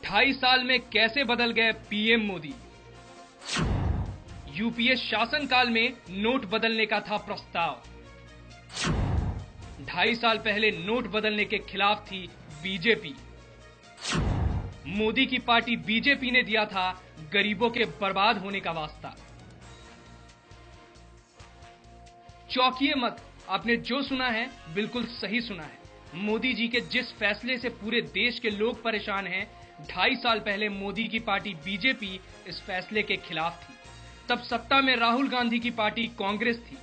2.5 साल में कैसे बदल गए पीएम मोदी। यूपीए शासनकाल में नोट बदलने का था प्रस्ताव। 2.5 साल पहले नोट बदलने के खिलाफ थी बीजेपी। मोदी की पार्टी बीजेपी ने दिया था गरीबों के बर्बाद होने का वास्ता। चौंकिए मत, आपने जो सुना है बिल्कुल सही सुना है। मोदी जी के जिस फैसले से पूरे देश के लोग परेशान हैं, 2.5 साल पहले मोदी की पार्टी बीजेपी इस फैसले के खिलाफ थी। तब सत्ता में राहुल गांधी की पार्टी कांग्रेस थी।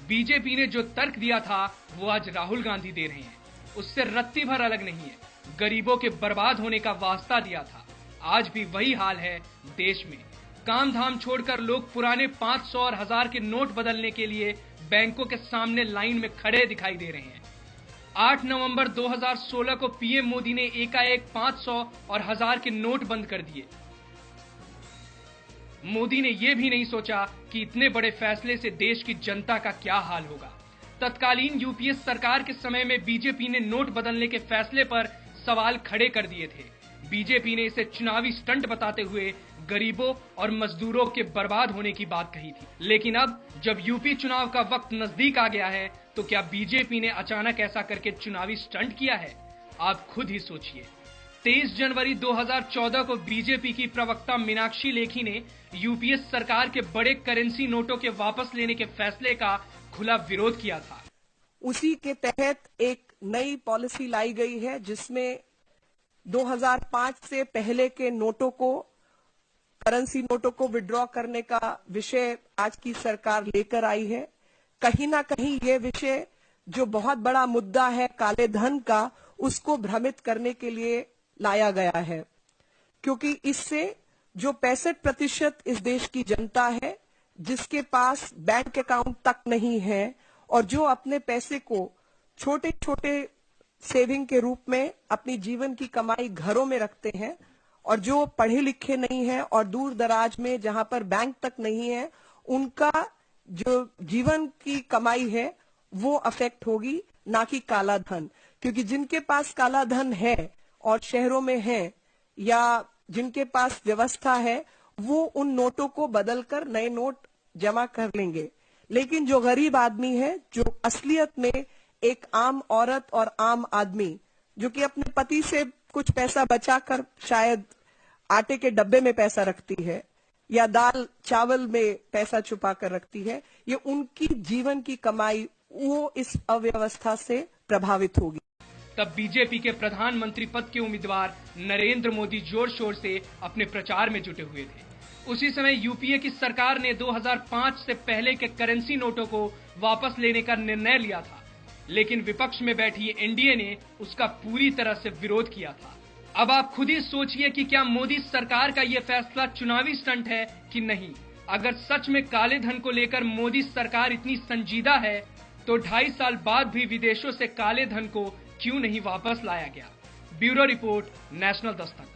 बीजेपी ने जो तर्क दिया था वो आज राहुल गांधी दे रहे हैं, उससे रत्ती भर अलग नहीं है। गरीबों के बर्बाद होने का वास्ता दिया था। आज भी वही हाल है देश में। काम धाम छोड़कर लोग पुराने 500 और 1000 के नोट बदलने के लिए बैंकों के सामने लाइन में खड़े दिखाई दे रहे हैं। 8 नवंबर 2016 को पीएम मोदी ने एकाएक 500 और 1000 के नोट बंद कर दिए। मोदी ने यह भी नहीं सोचा कि इतने बड़े फैसले से देश की जनता का क्या हाल होगा। तत्कालीन यूपीए सरकार के समय में बीजेपी ने नोट बदलने के फैसले पर सवाल खड़े कर दिए थे। बीजेपी ने इसे चुनावी स्टंट बताते हुए गरीबों और मजदूरों के बर्बाद होने की बात कही थी। लेकिन अब जब यूपी चुनाव का वक्त नजदीक आ गया है, तो क्या बीजेपी ने अचानक ऐसा करके चुनावी स्टंट किया है? आप खुद ही सोचिए। 23 जनवरी 2014 को बीजेपी की प्रवक्ता मीनाक्षी लेखी ने यूपीए सरकार के बड़े करेंसी नोटों के वापस लेने के फैसले का खुला विरोध किया था। उसी के तहत एक नई पॉलिसी लाई गई है, जिसमें 2005 से पहले के नोटों को, करेंसी नोटों को विड्रॉ करने का विषय आज की सरकार लेकर आई है। कहीं ना कहीं ये विषय जो बहुत बड़ा मुद्दा है काले धन का, उसको भ्रमित करने के लिए लाया गया है, क्योंकि इससे जो 65% इस देश की जनता है, जिसके पास बैंक अकाउंट तक नहीं है और जो अपने पैसे को छोटे छोटे सेविंग के रूप में अपनी जीवन की कमाई घरों में रखते हैं, और जो पढ़े लिखे नहीं है और दूर दराज में जहां पर बैंक तक नहीं है, उनका जो जीवन की कमाई है वो अफेक्ट होगी, ना कि काला धन। क्योंकि जिनके पास काला धन है और शहरों में है, या जिनके पास व्यवस्था है, वो उन नोटों को बदलकर नए नोट जमा कर लेंगे। लेकिन जो गरीब आदमी है, जो असलियत में एक आम औरत और आम आदमी, जो कि अपने पति से कुछ पैसा बचाकर शायद आटे के डब्बे में पैसा रखती है या दाल चावल में पैसा छुपा कर रखती है, ये उनकी जीवन की कमाई वो इस अव्यवस्था से प्रभावित होगी। तब बीजेपी के प्रधानमंत्री पद के उम्मीदवार नरेंद्र मोदी जोर शोर से अपने प्रचार में जुटे हुए थे। उसी समय यूपीए की सरकार ने 2005 से पहले के करेंसी नोटों को वापस लेने का निर्णय लिया था, लेकिन विपक्ष में बैठी एनडीए ने उसका पूरी तरह से विरोध किया था। अब आप खुद ही सोचिए कि क्या मोदी सरकार का यह फैसला चुनावी स्टंट है कि नहीं। अगर सच में काले धन को लेकर मोदी सरकार इतनी संजीदा है, तो 2.5 साल बाद भी विदेशों से काले धन को क्यों नहीं वापस लाया गया। Bureau report, national Dastak.